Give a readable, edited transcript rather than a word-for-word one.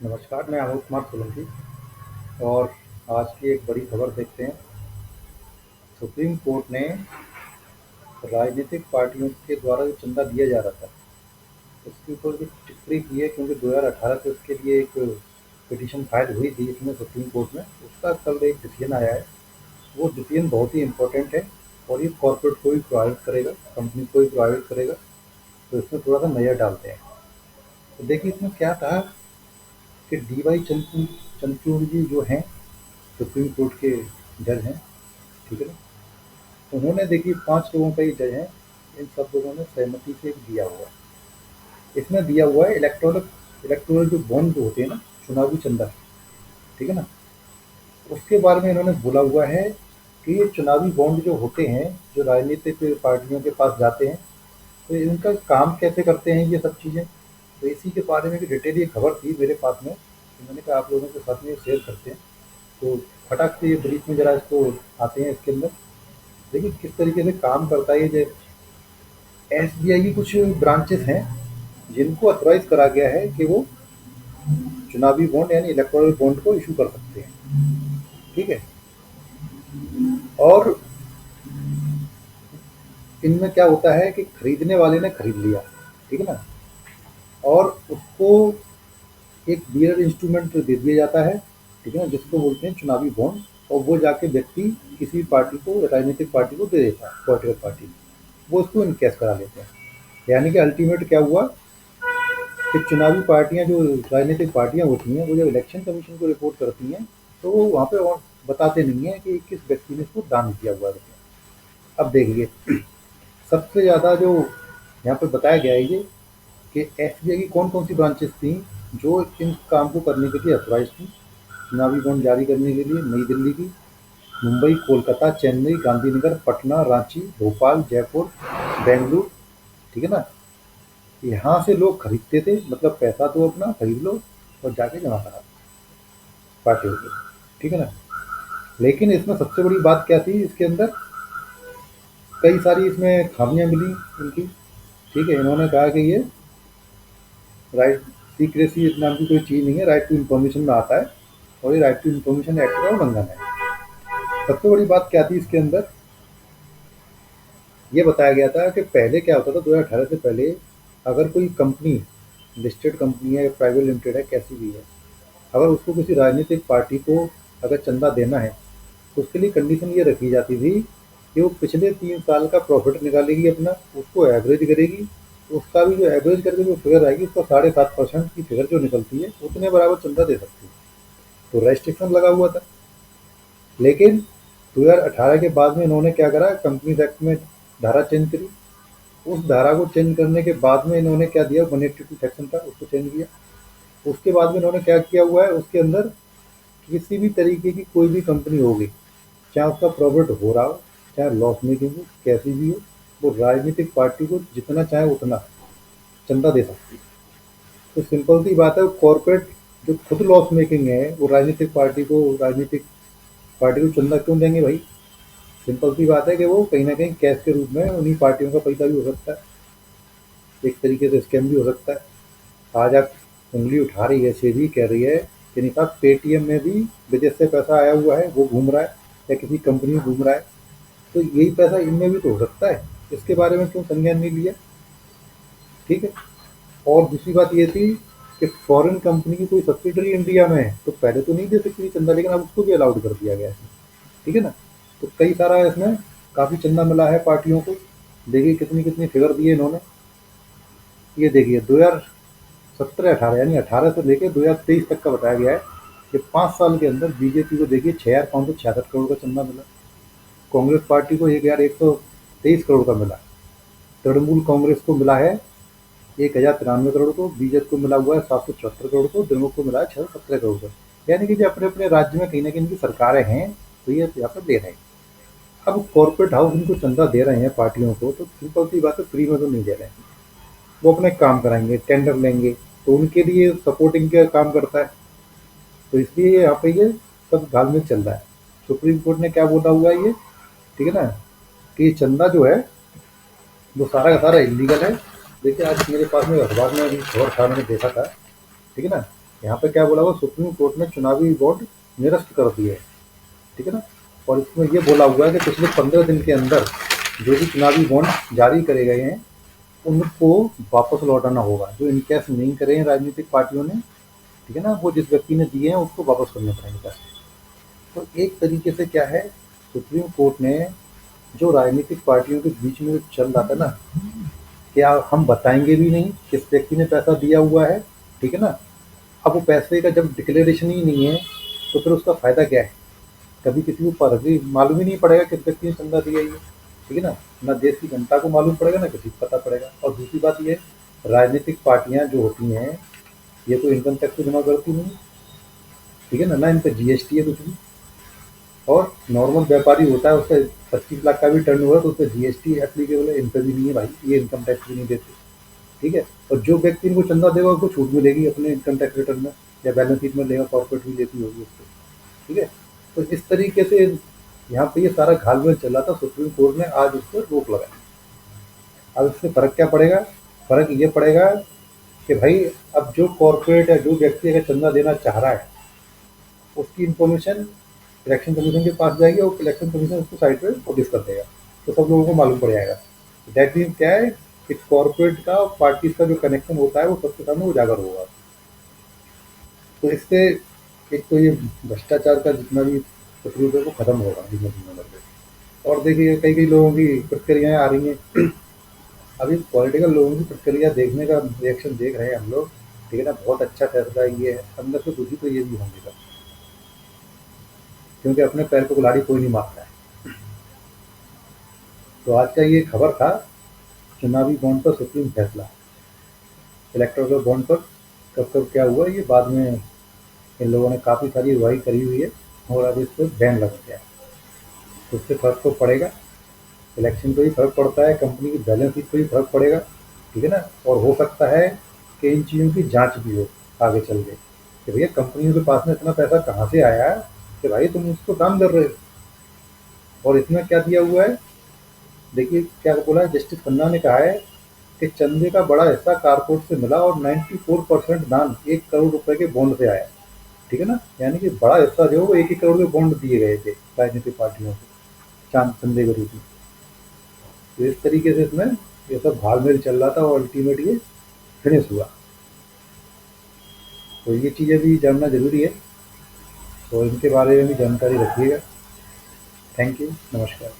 नमस्कार, मैं आलोक कुमार सोलंकी और आज की एक बड़ी खबर देखते हैं। सुप्रीम कोर्ट ने राजनीतिक पार्टियों के द्वारा जो चंदा दिया जा रहा था, उसके ऊपर भी टिप्पणी की है क्योंकि 2018 से उसके लिए एक पिटीशन फाइल हुई थी इसमें सुप्रीम कोर्ट में। उसका कल एक डिसीजन आया है। वो डिसीजन बहुत ही इम्पोर्टेंट है और ये कॉर्पोरेट को भी प्रभावित करेगा, कंपनी को भी प्रभावित करेगा। तो इसमें थोड़ा सा नज़र डालते हैं। तो देखिए इसमें क्या था कि डी वाई चंद्रचूड़ जी जो हैं सुप्रीम कोर्ट के जज हैं, ठीक है ना। उन्होंने देखिए 5 लोगों का ये जज है, इन सब लोगों ने सहमति से दिया हुआ है। इसमें दिया हुआ है इलेक्टोरल जो बॉन्ड जो होते हैं ना, चुनावी चंदा, ठीक है ना, उसके बारे में इन्होंने बोला हुआ है कि ये चुनावी बॉन्ड जो होते हैं, जो राजनीतिक पार्टियों के पास जाते हैं, तो इनका काम कैसे करते हैं ये सब चीज़ें। तो इसी के बारे में एक डिटेल ये खबर थी मेरे पास में, तो मैंने कहा आप लोगों के साथ में शेयर करते हैं। तो फटाक से ये ब्रीफ में ज़रा इसको आते हैं इसके अंदर। देखिए किस तरीके से काम करता है ये। एसबीआई की कुछ ब्रांचेस हैं जिनको अथॉराइज करा गया है कि वो चुनावी बॉन्ड यानी इलेक्टोरल बॉन्ड को इशू कर सकते हैं, ठीक है। और इनमें क्या होता है कि खरीदने वाले ने खरीद लिया, ठीक है ना, और उसको एक बियर इंस्ट्रूमेंट दे दिया जाता है, ठीक है ना, जिसको बोलते हैं चुनावी बॉन्ड। और वो जाके व्यक्ति किसी पार्टी को, राजनीतिक पार्टी को दे देता है, पॉलिटिकल पार्टी, वो उसको इनकैश करा लेते हैं। यानी कि अल्टीमेट क्या हुआ कि चुनावी पार्टियां जो राजनीतिक पार्टियां होती हैं, वो जब इलेक्शन कमीशन को रिपोर्ट करती हैं, तो वो वहाँ पे और बताते नहीं है कि किस व्यक्ति ने इसको दान किया हुआ है। अब देखिए सबसे ज़्यादा जो यहाँ पे बताया गया है ये कि एसबीआई की कौन कौन सी ब्रांचेस थी जो इन काम को करने के लिए अथॉराइज थी। चुनावी बॉन्ड जारी करने के लिए नई दिल्ली की, मुंबई, कोलकाता, चेन्नई, गांधीनगर, पटना, रांची, भोपाल, जयपुर, बेंगलुरु, ठीक है ना। यहाँ से लोग खरीदते थे, मतलब पैसा तो अपना खरीद लो और जाके जमा करा दो पार्टियों को, ठीक है ना। लेकिन इसमें सबसे बड़ी बात क्या थी, इसके अंदर कई सारी इसमें खामियां मिली इनकी, ठीक है। इन्होंने कहा कि ये राइट सीक्रेसी नाम की कोई चीज़ नहीं है, राइट टू इन्फॉर्मेशन में आता है और ये राइट टू इन्फॉर्मेशन एक्ट का उल्लंघन है। सबसे बड़ी बात क्या थी इसके अंदर, ये बताया गया था कि पहले क्या होता था 2018 से पहले, अगर कोई कंपनी, लिस्टेड कंपनी है या प्राइवेट लिमिटेड है, कैसी भी है, अगर उसको किसी राजनीतिक पार्टी को अगर चंदा देना है, तो उसके लिए कंडीशन ये रखी जाती थी कि वो पिछले 3 साल का प्रॉफिट निकालेगी अपना, उसको एवरेज करेगी, उसका भी जो एवरेज करके जो फिगर आएगी उसका 7.5% की फिगर जो निकलती है उतने बराबर चंदा दे सकती है। तो रेस्ट्रिक्शन लगा हुआ था। लेकिन 2018 के बाद में इन्होंने क्या करा, कंपनीज एक्ट में धारा चेंज करी। उस धारा को चेंज करने के बाद में इन्होंने क्या दिया, 182 सेक्शन था उसको चेंज किया। उसके बाद में इन्होंने क्या किया हुआ है, उसके अंदर किसी भी तरीके की कोई भी कंपनी होगी, चाहे उसका प्रॉफिट हो रहा हो, चाहे लॉस मेकिंग हो, कैसी भी हो, वो राजनीतिक पार्टी को जितना चाहे उतना चंदा दे सकती है। तो सिंपल सी बात है, कॉर्पोरेट जो खुद लॉस मेकिंग है वो राजनीतिक पार्टी को चंदा क्यों देंगे भाई। सिंपल सी बात है कि वो कहीं ना कहीं कैश के रूप में उन्हीं पार्टियों का पैसा भी हो सकता है, एक तरीके से स्कैम भी हो सकता है। आज आप उंगली उठा रही है, सेबी कह रही है कि नहीं साहब, पेटीएम में भी विदेश से पैसा आया हुआ है, वो घूम रहा है, या किसी कंपनी में घूम रहा है, तो यही पैसा इनमें भी तो हो सकता है। इसके बारे में क्यों संज्ञान नहीं लिया, ठीक है। और दूसरी बात ये थी कि फॉरेन कंपनी की कोई सब्सिडरी इंडिया में है तो पहले तो नहीं दे सकती थी चंदा, लेकिन अब उसको भी अलाउड कर दिया गया है, ठीक है ना। तो कई सारा इसमें काफ़ी चंदा मिला है पार्टियों को। देखिए कितनी कितनी फिगर दिए इन्होंने। ये देखिए 2017-18 यानी 18 से लेकर 2023 तक का बताया गया है कि 5 साल के अंदर बीजेपी को देखिए 6,566 करोड़ का चंदा मिला, कांग्रेस पार्टी को 1,123 करोड़ का मिला, तृणमूल कांग्रेस को मिला है 1,093 करोड़ को, बीजेपी को मिला हुआ है 774 करोड़ को, द्रमुक को मिला है 617 करोड़ का। यानी कि जो अपने अपने राज्य में कहीं ना कहीं इनकी सरकारें हैं, तो ये यहाँ पर दे रहे हैं। अब कॉर्पोरेट हाउस इनको चंदा दे रहे हैं पार्टियों को, तो सिंपल सी बात है, फ्री में तो नहीं दे रहे हैं। वो अपने काम कराएंगे, टेंडर लेंगे, तो उनके लिए सपोर्टिंग का काम करता है। तो इसलिए यहाँ पे ये सब घालमेल चल रहा है। सुप्रीम कोर्ट ने क्या बोला हुआ है ये, ठीक है ना, कि ये चंदा जो है वो सारा का सारा इलीगल है। देखिए आज मेरे पास में अखबार में अभी खबर था, मैंने देखा था, ठीक है ना, यहाँ पे क्या बोला हुआ, सुप्रीम कोर्ट ने चुनावी बॉन्ड निरस्त कर दिए है, ठीक है ना। और इसमें ये बोला हुआ है कि पिछले 15 दिन के अंदर जो भी चुनावी बॉन्ड जारी करे गए हैं उनको वापस लौटाना होगा, जो इनकैश नहीं करे हैं राजनीतिक पार्टियों ने, ठीक है ना, वो जिस व्यक्ति ने दिए हैं उसको वापस करने पड़ेंगे पैसे। तो एक तरीके से क्या है, सुप्रीम कोर्ट ने जो राजनीतिक पार्टियों के बीच में जो चल रहा था ना, क्या हम बताएंगे भी नहीं किस व्यक्ति ने पैसा दिया हुआ है, ठीक है ना। अब वो पैसे का जब डिक्लेरेशन ही नहीं है तो फिर उसका फायदा क्या है। कभी किसी को भी मालूम ही नहीं पड़ेगा किस व्यक्ति ने चंदा दिया ये, ठीक है ना। ना देश की जनता को मालूम पड़ेगा, ना किसी को पता पड़ेगा। और दूसरी बात ये, राजनीतिक पार्टियां जो होती हैं ये तो इनकम टैक्स जमा करती नहीं, ठीक है ना, ना इन पर जीएसटी है कुछ भी। और नॉर्मल व्यापारी होता है, उसका 25 लाख का भी टर्न हुआ तो उस पर जीएसटी एप्लीकेबल है, इन पर भी नहीं है भाई, ये इनकम टैक्स भी नहीं देते, ठीक है। और जो व्यक्ति इनको चंदा देगा उसको छूट मिलेगी अपने इनकम टैक्स रिटर्न में, या बैलेंस शीट में लेगा, कॉर्पोरेट भी लेती होगी उसको, ठीक है। तो इस तरीके से यहाँ पे ये सारा घालमेल चला था, सुप्रीम कोर्ट ने आज उस पर रोक लगाई। अब इससे फर्क क्या पड़ेगा, फर्क ये पड़ेगा कि भाई अब जो कॉर्पोरेट या जो व्यक्ति अगर चंदा देना चाह रहा है उसकी इन्फॉर्मेशन इलेक्शन कमीशन के पास जाएगी और इलेक्शन कमीशन उसको साइट पे पब्लिश कर देगा, तो सब लोगों को मालूम पड़ जाएगा। दैट मीन क्या है कि कॉर्पोरेट का पार्टीज का जो कनेक्शन होता है वो सबके सामने उजागर होगा। तो इससे एक तो ये भ्रष्टाचार का जितना भी तकलीफ है वो खत्म होगा धीमे धीमे करके। और देखिए कई कई लोगों की प्रतिक्रियाएं आ रही हैं अभी पॉलिटिकल लोगों की प्रतिक्रिया देखने का रिएक्शन देख रहे हैं हम लोग, ठीक है ना। बहुत अच्छा फैसला ये है, अंदर से दुखी तो ये भी होंगे सब, क्योंकि अपने पैर पे कुल्हाड़ी कोई नहीं मारता है। तो आज का ये खबर था, चुनावी बॉन्ड पर सुप्रीम फैसला, इलेक्टोरल बॉन्ड पर कब कब क्या हुआ ये बाद में इन लोगों ने काफ़ी सारी अगुवाई करी हुई है, और अब इस पर बैन लग गया है। तो उससे फर्क तो पड़ेगा, इलेक्शन पे भी फर्क पड़ता है, कंपनी की बैलेंस शीट पे भी फर्क पड़ेगा, ठीक है ना। और हो सकता है कि इन चीज़ों की जांच भी हो आगे चल के, कि भैया कंपनियों के पास में इतना पैसा कहाँ से आया कि भाई तुम उसको काम कर रहे हो। और इसमें क्या दिया हुआ है, देखिए क्या बोला है, जस्टिस खन्ना ने कहा है कि चंदे का बड़ा हिस्सा कारपोरेट से मिला और 94% दान 1 करोड़ रुपए के बॉन्ड से आया, ठीक है ना। यानी कि बड़ा हिस्सा जो है वो 1 1 करोड़ के बॉन्ड दिए गए थे राजनीतिक पार्टियों को चांद चंदे के रूप में। तो इस तरीके से इसमें ये सब भालमेल चल रहा था और अल्टीमेट ये फिनिश हुआ। तो ये चीज़ें भी जानना जरूरी है, तो इनके बारे में भी जानकारी रखिएगा। थैंक यू, नमस्कार।